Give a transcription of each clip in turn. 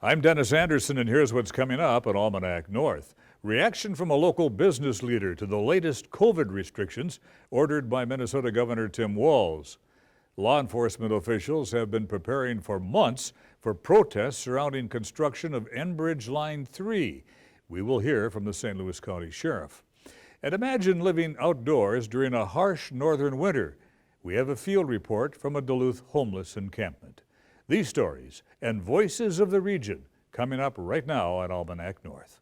I'm Dennis Anderson, and here's what's coming up on Almanac North. Reaction from a local business leader to the latest COVID restrictions ordered by Minnesota Governor Tim Walz. Law enforcement officials have been preparing for months for protests surrounding construction of Enbridge Line 3. We will hear from the St. Louis County Sheriff. And imagine living outdoors during a harsh northern winter. We have a field report from a Duluth homeless encampment. These stories and voices of the region coming up right now on Almanac North.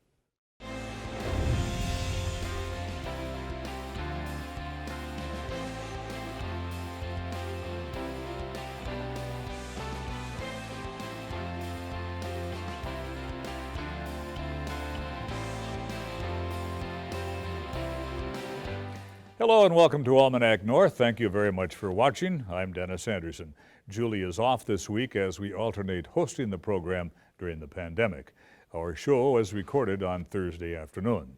Hello and welcome to Almanac North. Thank you very much for watching. I'm Dennis Anderson. Julie is off this week as we alternate hosting the program during the pandemic. Our show is recorded on Thursday afternoon.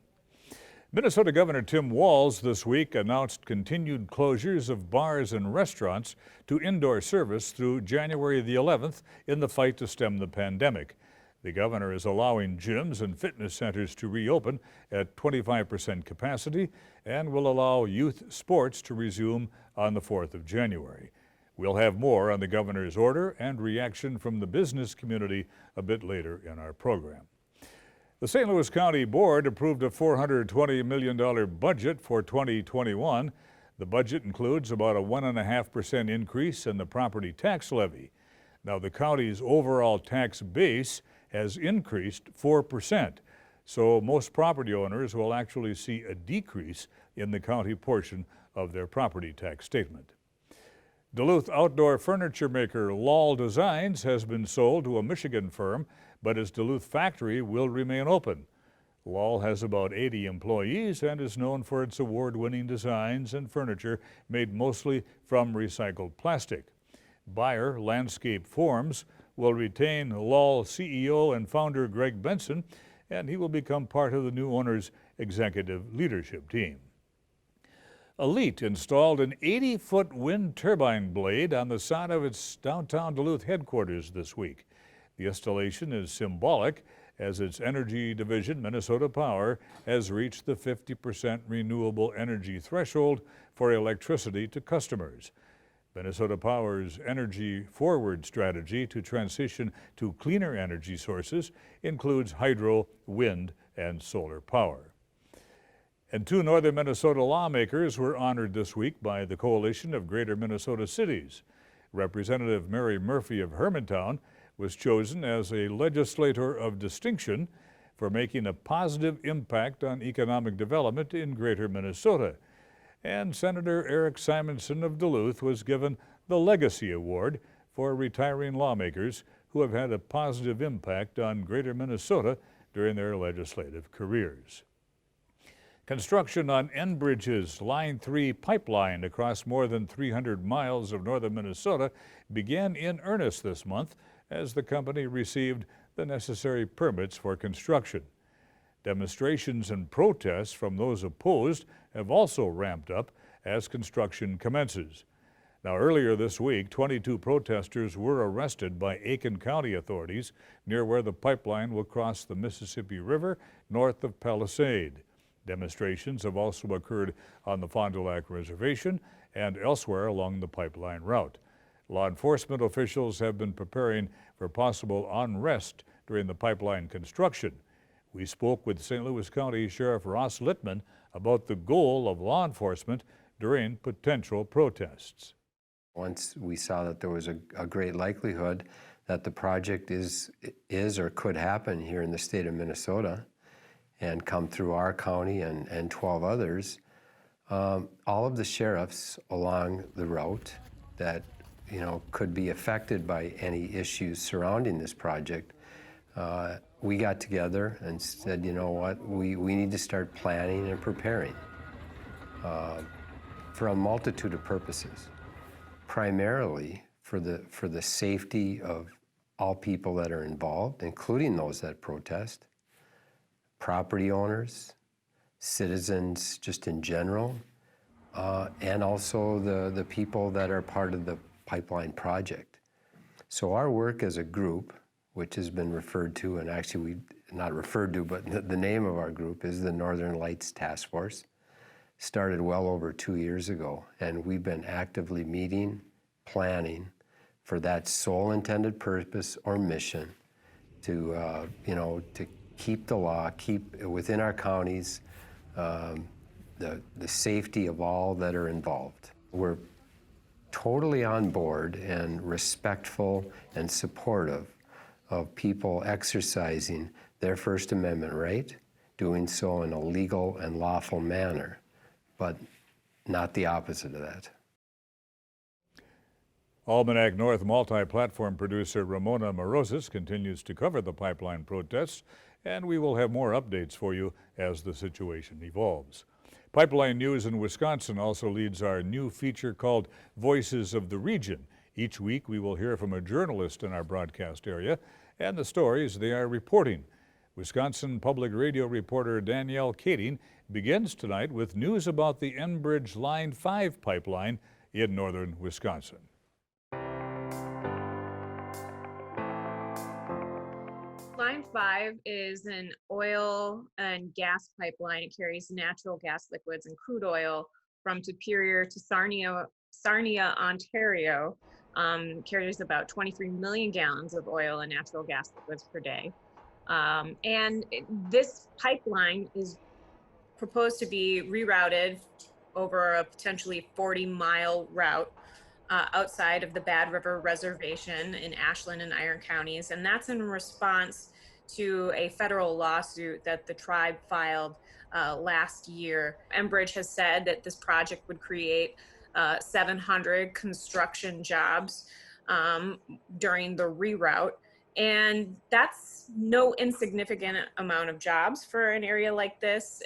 Minnesota Governor Tim Walz this week announced continued closures of bars and restaurants to indoor service through January the 11th in the fight to stem the pandemic. The governor is allowing gyms and fitness centers to reopen at 25% capacity and will allow youth sports to resume on the 4th of January. We'll have more on the governor's order and reaction from the business community a bit later in our program. The St. Louis County Board approved a $420 million budget for 2021. The budget includes about a 1.5% increase in the property tax levy. Now, the county's overall tax base has increased 4%, so most property owners will actually see a decrease in the county portion of their property tax statement. Duluth outdoor furniture maker Lall Designs has been sold to a Michigan firm, but its Duluth factory will remain open. Lall has about 80 employees and is known for its award-winning designs and furniture made mostly from recycled plastic. Buyer Landscape Forms will retain Lall CEO and founder Greg Benson, and he will become part of the new owner's executive leadership team. Elite installed an 80-foot wind turbine blade on the side of its downtown Duluth headquarters this week. The installation is symbolic as its energy division, Minnesota Power, has reached the 50% renewable energy threshold for electricity to customers. Minnesota Power's energy forward strategy to transition to cleaner energy sources includes hydro, wind, and solar power. And two northern Minnesota lawmakers were honored this week by the Coalition of Greater Minnesota Cities. Representative Mary Murphy of Hermantown was chosen as a legislator of distinction for making a positive impact on economic development in Greater Minnesota. And Senator Eric Simonson of Duluth was given the Legacy Award for retiring lawmakers who have had a positive impact on Greater Minnesota during their legislative careers. Construction on Enbridge's Line 3 pipeline across more than 300 miles of northern Minnesota began in earnest this month as the company received the necessary permits for construction. Demonstrations and protests from those opposed have also ramped up as construction commences. Now, earlier this week, 22 protesters were arrested by Aiken County authorities near where the pipeline will cross the Mississippi River north of Palisade. Demonstrations have also occurred on the Fond du Lac Reservation and elsewhere along the pipeline route. Law enforcement officials have been preparing for possible unrest during the pipeline construction. We spoke with St. Louis County Sheriff Ross Littman about the goal of law enforcement during potential protests. Once we saw that there was a great likelihood that the project is or could happen here in the state of Minnesota and come through our county and 12 others, all of the sheriffs along the route that could be affected by any issues surrounding this project, we got together and said, you know what, we need to start planning and preparing for a multitude of purposes, primarily for the safety of all people that are involved, including those that protest, property owners, citizens just in general, and also the people that are part of the pipeline project. So our work as a group which has been referred to, and actually we not referred to, but the name of our group is the Northern Lights Task Force. Started well over 2 years ago, and we've been actively meeting, planning for that sole intended purpose or mission to, to keep the law, keep within our counties the safety of all that are involved. We're totally on board and respectful and supportive of people exercising their First Amendment right, doing so in a legal and lawful manner, but not the opposite of that. Almanac North multi-platform producer Ramona Morozes continues to cover the pipeline protests, and we will have more updates for you as the situation evolves. Pipeline News in Wisconsin also leads our new feature called Voices of the Region. Each week we will hear from a journalist in our broadcast area and the stories they are reporting. Wisconsin Public Radio reporter Danielle Kaeding begins tonight with news about the Enbridge Line 5 pipeline in northern Wisconsin. Line 5 is an oil and gas pipeline. It carries natural gas liquids and crude oil from Superior to Sarnia, Ontario. Carries about 23 million gallons of oil and natural gas liquids per day. This pipeline is proposed to be rerouted over a potentially 40-mile route outside of the Bad River Reservation in Ashland and Iron counties. And that's in response to a federal lawsuit that the tribe filed last year. Enbridge has said that this project would create 700 construction jobs during the reroute. And that's no insignificant amount of jobs for an area like this.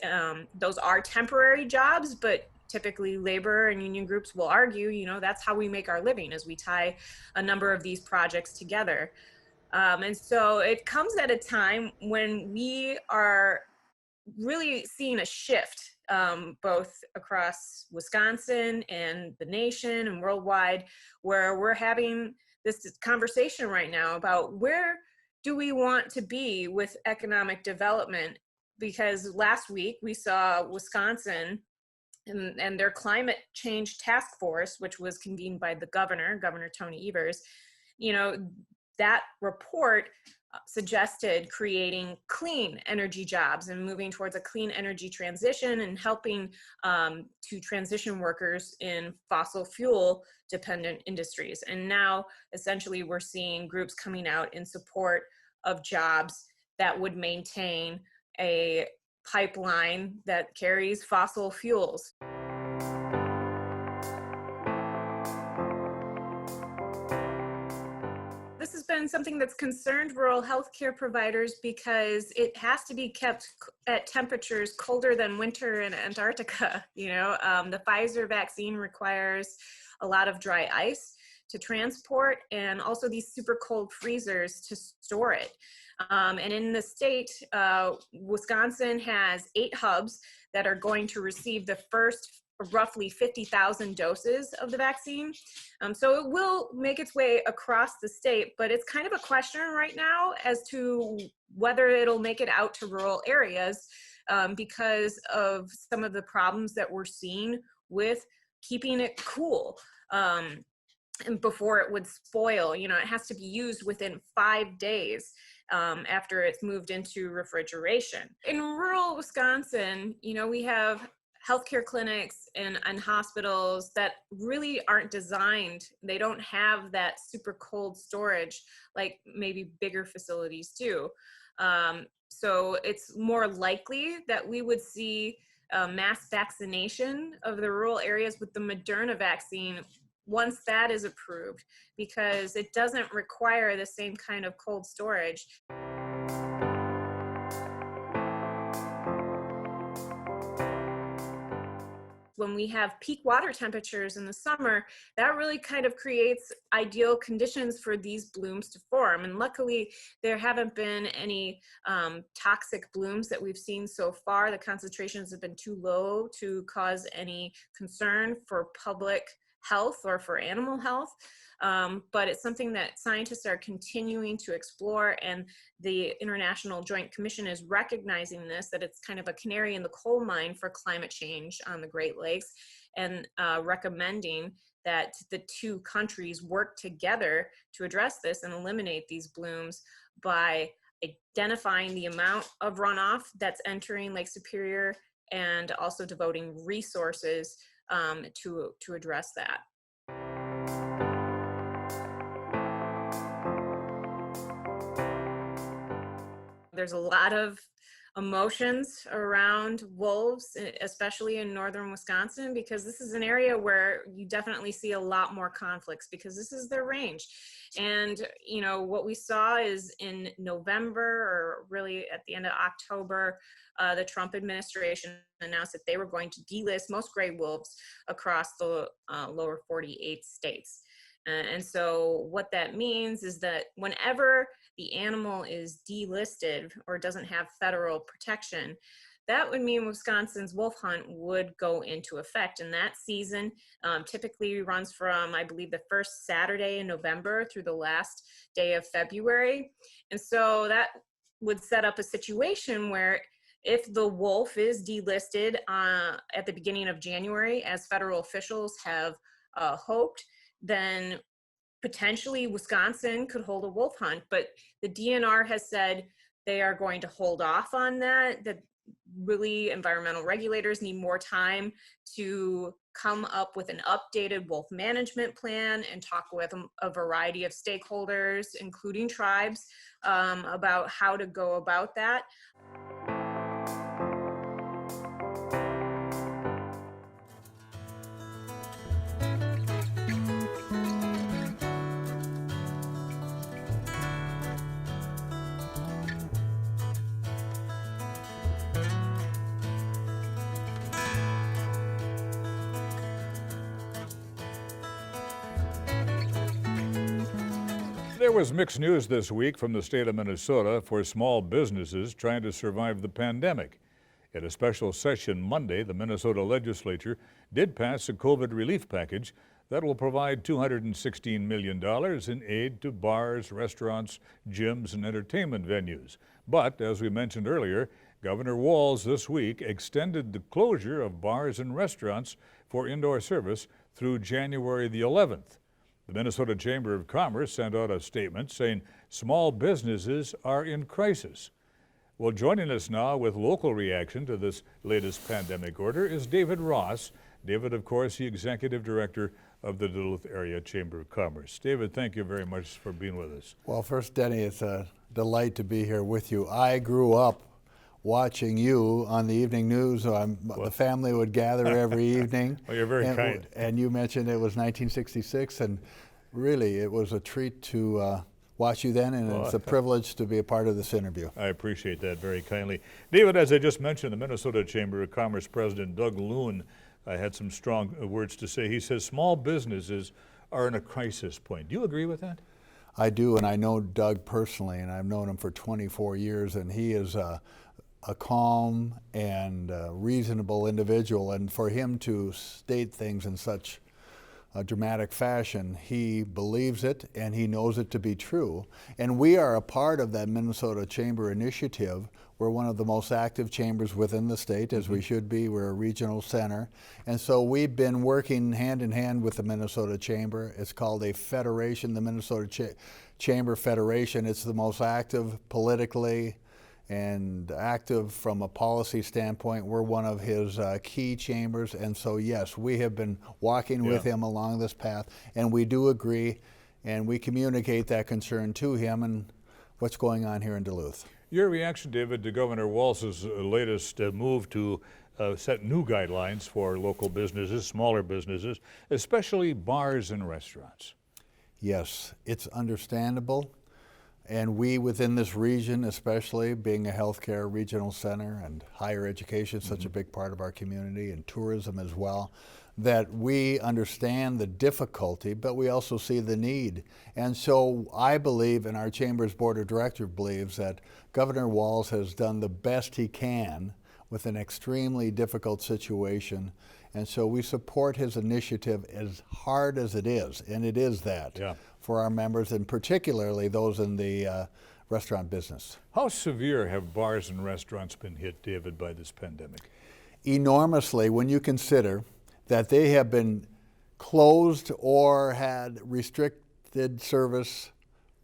Those are temporary jobs, but typically labor and union groups will argue, that's how we make our living, as we tie a number of these projects together. And so it comes at a time when we are really seeing a shift, both across Wisconsin and the nation and worldwide, where we're having this conversation right now about where do we want to be with economic development? Because last week we saw Wisconsin and their climate change task force, which was convened by the Governor Tony Evers, that report suggested creating clean energy jobs and moving towards a clean energy transition and helping to transition workers in fossil fuel dependent industries. And now essentially we're seeing groups coming out in support of jobs that would maintain a pipeline that carries fossil fuels. This has been something that's concerned rural healthcare providers because it has to be kept at temperatures colder than winter in Antarctica. The Pfizer vaccine requires a lot of dry ice to transport and also these super cold freezers to store it. And in the state, Wisconsin has 8 hubs that are going to receive the first roughly 50,000 doses of the vaccine. So it will make its way across the state, but it's kind of a question right now as to whether it'll make it out to rural areas because of some of the problems that we're seeing with keeping it cool. And before it would spoil, it has to be used within 5 days after it's moved into refrigeration. In rural Wisconsin, we have healthcare clinics and hospitals that really aren't designed. They don't have that super cold storage like maybe bigger facilities do. So it's more likely that we would see mass vaccination of the rural areas with the Moderna vaccine once that is approved, because it doesn't require the same kind of cold storage. When we have peak water temperatures in the summer, that really kind of creates ideal conditions for these blooms to form. And luckily, there haven't been any toxic blooms that we've seen so far. The concentrations have been too low to cause any concern for public health or for animal health. But it's something that scientists are continuing to explore, and the International Joint Commission is recognizing this, that it's kind of a canary in the coal mine for climate change on the Great Lakes, and recommending that the two countries work together to address this and eliminate these blooms by identifying the amount of runoff that's entering Lake Superior, and also devoting resources to address that. There's a lot of emotions around wolves, especially in northern Wisconsin, because this is an area where you definitely see a lot more conflicts because this is their range. And, you know, what we saw is in November, or really at the end of October, the Trump administration announced that they were going to delist most gray wolves across the lower 48 states. And so what that means is that whenever the animal is delisted or doesn't have federal protection, that would mean Wisconsin's wolf hunt would go into effect. And that season typically runs from, I believe, the first Saturday in November through the last day of February. And so that would set up a situation where if the wolf is delisted at the beginning of January, as federal officials have hoped, then potentially Wisconsin could hold a wolf hunt. But the DNR has said they are going to hold off on that, that really environmental regulators need more time to come up with an updated wolf management plan and talk with a variety of stakeholders, including tribes, about how to go about that. There was mixed news this week from the state of Minnesota for small businesses trying to survive the pandemic. At a special session Monday, the Minnesota legislature did pass a COVID relief package that will provide $216 million in aid to bars, restaurants, gyms, and entertainment venues. But, as we mentioned earlier, Governor Walz this week extended the closure of bars and restaurants for indoor service through January the 11th. The Minnesota Chamber of Commerce sent out a statement saying small businesses are in crisis. Well, joining us now with local reaction to this latest pandemic order is David Ross. David, of course, the Executive Director of the Duluth Area Chamber of Commerce. David, thank you very much for being with us. Well, first, Denny, it's a delight to be here with you. I grew up watching you on the evening news. The family would gather every evening. Well, you're very kind. And you mentioned it was 1966, and really it was a treat to watch you then, and it's a privilege to be a part of this interview. I appreciate that very kindly. David, as I just mentioned, the Minnesota Chamber of Commerce President Doug Loon had some strong words to say. He says small businesses are in a crisis point. Do you agree with that? I do, and I know Doug personally, and I've known him for 24 years, and he is a calm and reasonable individual, and for him to state things in such a dramatic fashion, he believes it and he knows it to be true. And we are a part of that Minnesota Chamber initiative. We're one of the most active chambers within the state, as we should be. We're a regional center. And so we've been working hand in hand with the Minnesota Chamber. It's called a federation, the Minnesota Chamber Federation. It's the most active politically and active from a policy standpoint. We're one of his key chambers, and so yes, we have been walking with him along this path, and we do agree, and we communicate that concern to him and what's going on here in Duluth. Your reaction, David, to Governor Walz's latest move to set new guidelines for local businesses, smaller businesses, especially bars and restaurants? Yes, it's understandable. And we within this region, especially being a healthcare regional center and higher education, such a big part of our community, and tourism as well, that we understand the difficulty, but we also see the need. And so I believe, and our Chamber's Board of Directors believes, that Governor Walz has done the best he can with an extremely difficult situation. And so we support his initiative as hard as it is, and it is that for our members, and particularly those in the restaurant business. How severe have bars and restaurants been hit, David, by this pandemic? Enormously, when you consider that they have been closed or had restricted service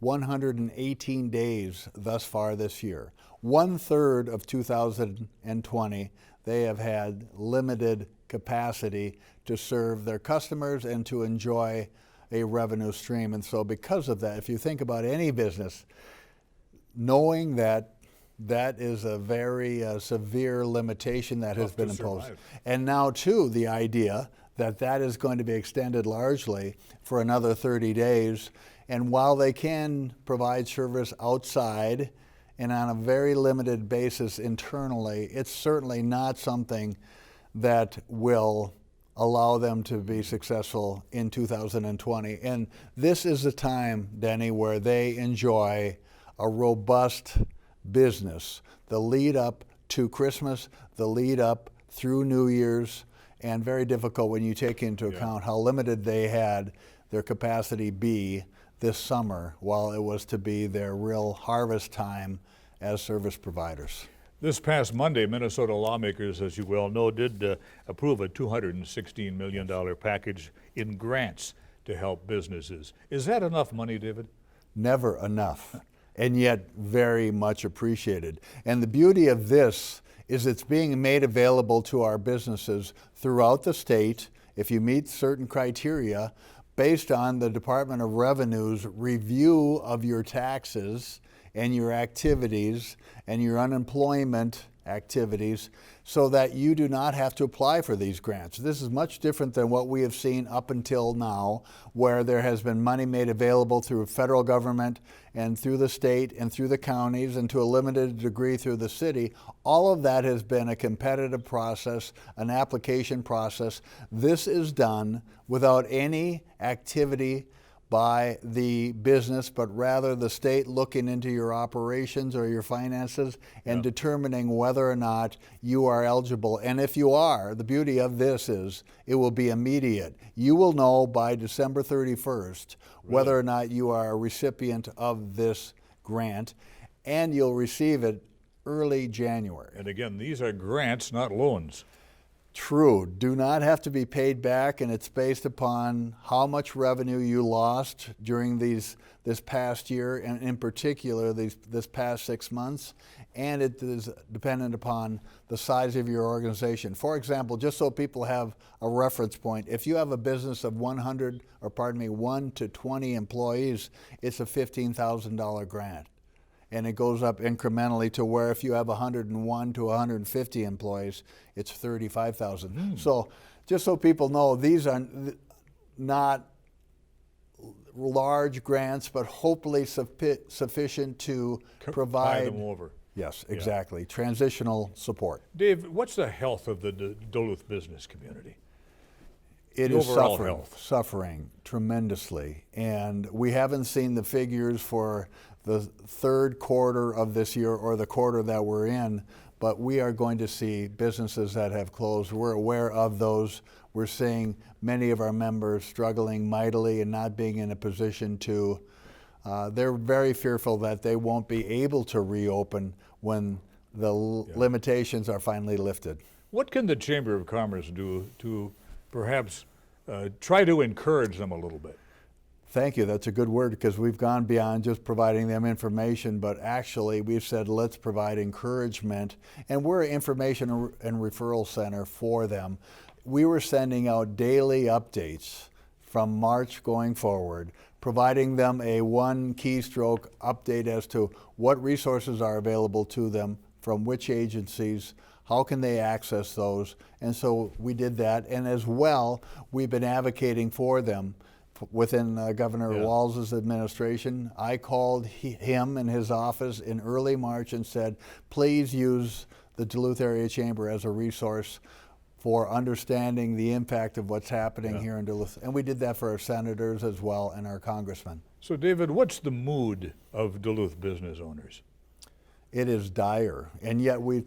118 days thus far this year. 1/3 of 2020, they have had limited capacity to serve their customers and to enjoy a revenue stream. And so because of that, if you think about any business, knowing that that is a very severe limitation that has been imposed. And now too, the idea that that is going to be extended largely for another 30 days. And while they can provide service outside and on a very limited basis internally, it's certainly not something that will allow them to be successful in 2020. And this is a time, Denny, where they enjoy a robust business. The lead up to Christmas, the lead up through New Year's, and very difficult when you take into account how limited they had their capacity be this summer, while it was to be their real harvest time as service providers. This past Monday, Minnesota lawmakers, as you well know, did approve a $216 million package in grants to help businesses. Is that enough money, David? Never enough, and yet very much appreciated. And the beauty of this is it's being made available to our businesses throughout the state if you meet certain criteria based on the Department of Revenue's review of your taxes and your activities and your unemployment activities, so that you do not have to apply for these grants. This is much different than what we have seen up until now, where there has been money made available through federal government and through the state and through the counties and to a limited degree through the city. All of that has been a competitive process, an application process. This is done without any activity by the business, but rather the state looking into your operations or your finances and determining whether or not you are eligible. And if you are, the beauty of this is it will be immediate. You will know by December 31st whether or not you are a recipient of this grant, and you'll receive it early January. And again, these are grants, not loans. True, do not have to be paid back, and it's based upon how much revenue you lost during this past year, and in particular this past 6 months, and it is dependent upon the size of your organization. For example, just so people have a reference point, if you have a business of 1 to 20 employees, it's a $15,000 grant. And it goes up incrementally to where if you have 101 to 150 employees, it's $35,000. So just so people know, these are not large grants, but hopefully sufficient to provide. Tie them over. Yes, exactly. Transitional support. Dave, what's the health of the Duluth business community? It The is overall suffering tremendously. And we haven't seen the figures for the third quarter of this year or the quarter that we're in, but we are going to see businesses that have closed. We're aware of those. We're seeing many of our members struggling mightily and not being in a position to, they're very fearful that they won't be able to reopen when the limitations are finally lifted. What can the Chamber of Commerce do to perhaps try to encourage them a little bit? Thank you. That's a good word, because we've gone beyond just providing them information, but actually we've said let's provide encouragement, and we're an information and referral center for them. We were sending out daily updates from March going forward, providing them a one keystroke update as to what resources are available to them, from which agencies, how can they access those, and so we did that. And as well, we've been advocating for them within Governor Walz's administration. I called him and his office in early March and said, please use the Duluth Area Chamber as a resource for understanding the impact of what's happening here in Duluth. And we did that for our senators as well and our congressmen. So David, what's the mood of Duluth business owners? it is dire. And yet we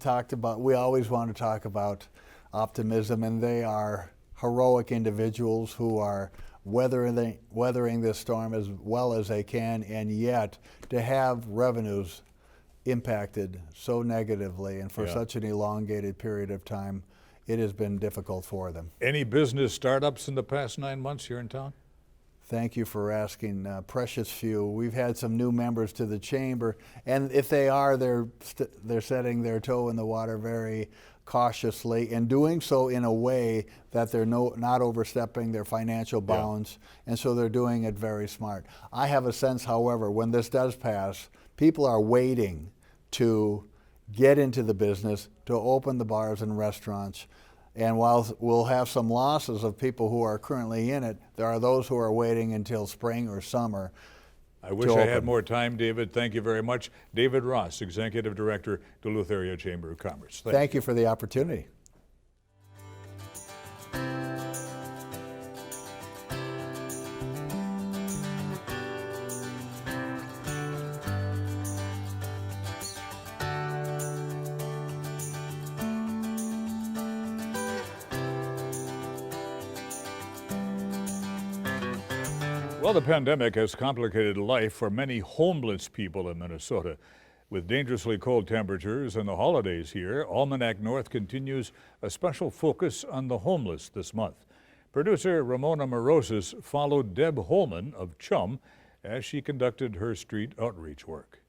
always want to talk about optimism, and they are heroic individuals who are weathering this storm as well as they can, and yet to have revenues impacted so negatively and for such an elongated period of time, it has been difficult for them. Any business startups in the past 9 months here in town? Thank you for asking. Precious few. We've had some new members to the chamber, and if they are, they're setting their toe in the water very cautiously and doing so in a way that they're not overstepping their financial bounds, and so they're doing it very smart. I have a sense, however, when this does pass, people are waiting to get into the business, to open the bars and restaurants. And while we'll have some losses of people who are currently in it, there are those who are waiting until spring or summer. I wish I had more time, David. Thank you very much. David Ross, Executive Director, Duluth Area Chamber of Commerce. Thank you for the opportunity. Well, the pandemic has complicated life for many homeless people in Minnesota. With dangerously cold temperatures and the holidays here, Almanac North continues a special focus on the homeless this month. Producer Ramona Morosis followed Deb Holman of CHUM as she conducted her street outreach work.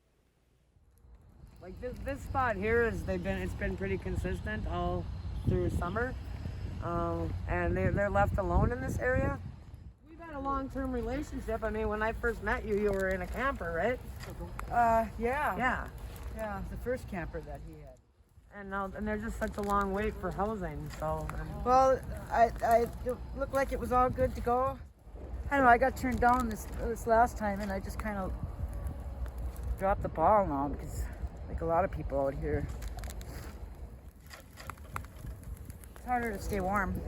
Like this spot here it's been pretty consistent all through summer, and they're left alone in this area. We've had a long-term relationship. I mean, when I first met you, you were in a camper, right? Yeah, the first camper that he had. And they're just such a long wait for housing. So, Well, it looked like it was all good to go. I don't know, I got turned down this last time, and I just kind of dropped the ball now because, like a lot of people out here, it's harder to stay warm.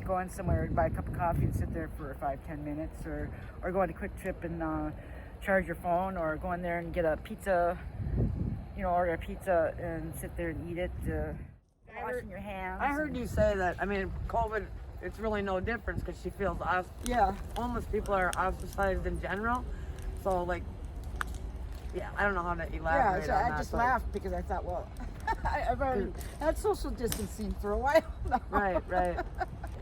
Go in somewhere, buy a cup of coffee and sit there for 5-10 minutes, or go on a quick trip and charge your phone, or go in there and get a pizza, order a pizza and sit there and eat it, washing your hands. I heard you say that. I mean, COVID, it's really no difference because she feels homeless people are ostracized in general. So, like, I don't know how to elaborate on that. I just laughed because I thought, well, I've already had social distancing for a while now. Right.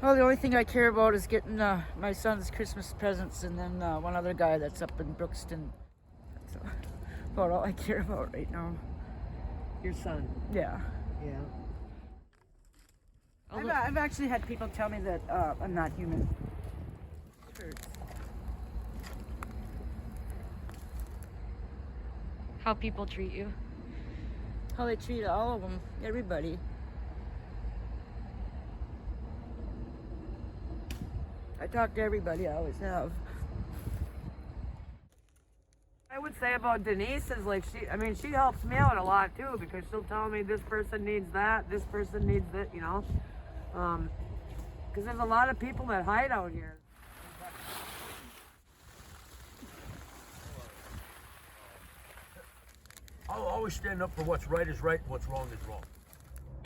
Well, the only thing I care about is getting my son's Christmas presents, and then one other guy that's up in Brookston. That's about all I care about right now. Your son. Yeah. Yeah. I've actually had people tell me that I'm not human. It hurts. How people treat you. How they treat all of them, everybody. I talk to everybody, I always have. I would say about Denise is like she helps me out a lot too, because she'll tell me this person needs that, this person needs that, because there's a lot of people that hide out here. I'll always stand up for what's right is right and what's wrong is wrong.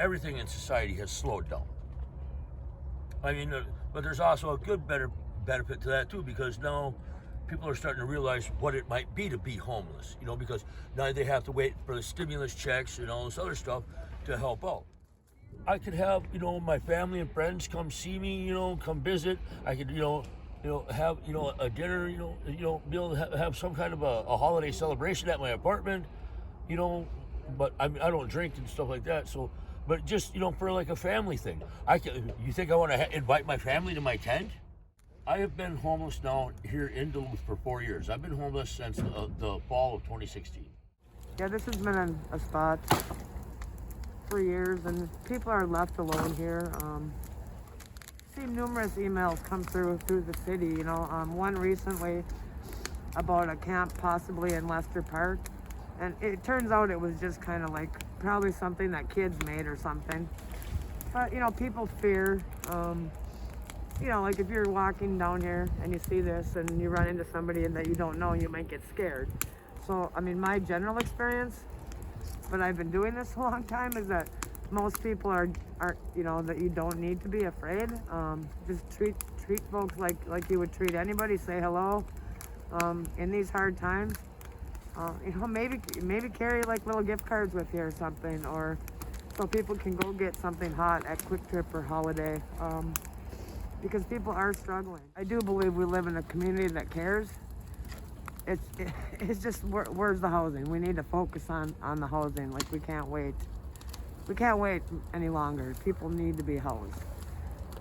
Everything in society has slowed down. I mean, but there's also a good benefit to that too, because now people are starting to realize what it might be to be homeless, because now they have to wait for the stimulus checks and all this other stuff to help out. I could have, my family and friends come see me, come visit. I could, have, a dinner, be able to have some kind of a holiday celebration at my apartment, but I mean, I don't drink and stuff like that. So, but just, for like a family thing, you think I want to invite my family to my tent? I have been homeless now here in Duluth for 4 years. I've been homeless since the fall of 2016. Yeah, this has been a spot for years, and people are left alone here. Seen numerous emails come through the city, one recently about a camp possibly in Lester Park, and it turns out it was just kind of like probably something that kids made or something. But people fear, like if you're walking down here and you see this and you run into somebody that you don't know, you might get scared. So I mean, my general experience but I've been doing this a long time, is that most people aren't, you know, that you don't need to be afraid. Just treat folks like you would treat anybody. Say hello in these hard times. You know, maybe carry like little gift cards with you or something, or so people can go get something hot at Quick Trip or Holiday, because people are struggling. I do believe we live in a community that cares. It's just where's the housing? We need to focus on the housing. Like, we can't wait. We can't wait any longer. People need to be housed.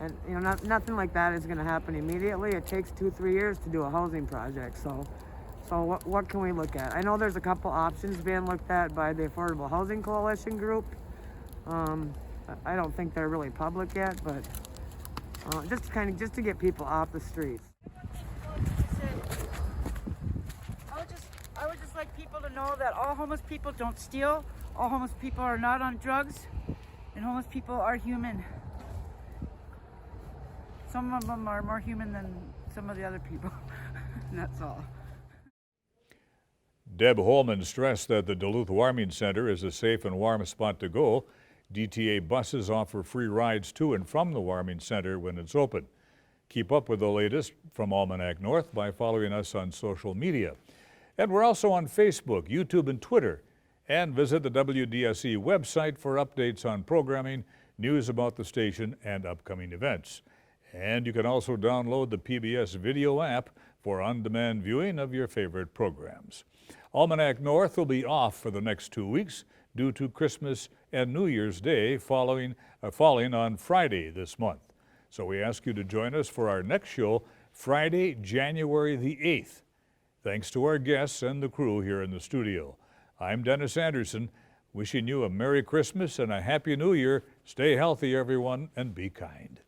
And, you know, nothing like that is going to happen immediately. It takes 2-3 years to do a housing project. So what can we look at? I know there's a couple options being looked at by the Affordable Housing Coalition group. I don't think they're really public yet, but just to get people off the streets. I would just like people to know that all homeless people don't steal, all homeless people are not on drugs, and homeless people are human. Some of them are more human than some of the other people, and that's all. Deb Holman stressed that the Duluth Warming Center is a safe and warm spot to go. DTA buses offer free rides to and from the Warming Center when it's open. Keep up with the latest from Almanac North by following us on social media. And we're also on Facebook, YouTube, and Twitter. And visit the WDSE website for updates on programming, news about the station, and upcoming events. And you can also download the PBS video app for on-demand viewing of your favorite programs. Almanac North will be off for the next 2 weeks due to Christmas and New Year's Day falling on Friday this month. So we ask you to join us for our next show, Friday, January the 8th. Thanks to our guests and the crew here in the studio. I'm Dennis Anderson, wishing you a Merry Christmas and a Happy New Year. Stay healthy, everyone, and be kind.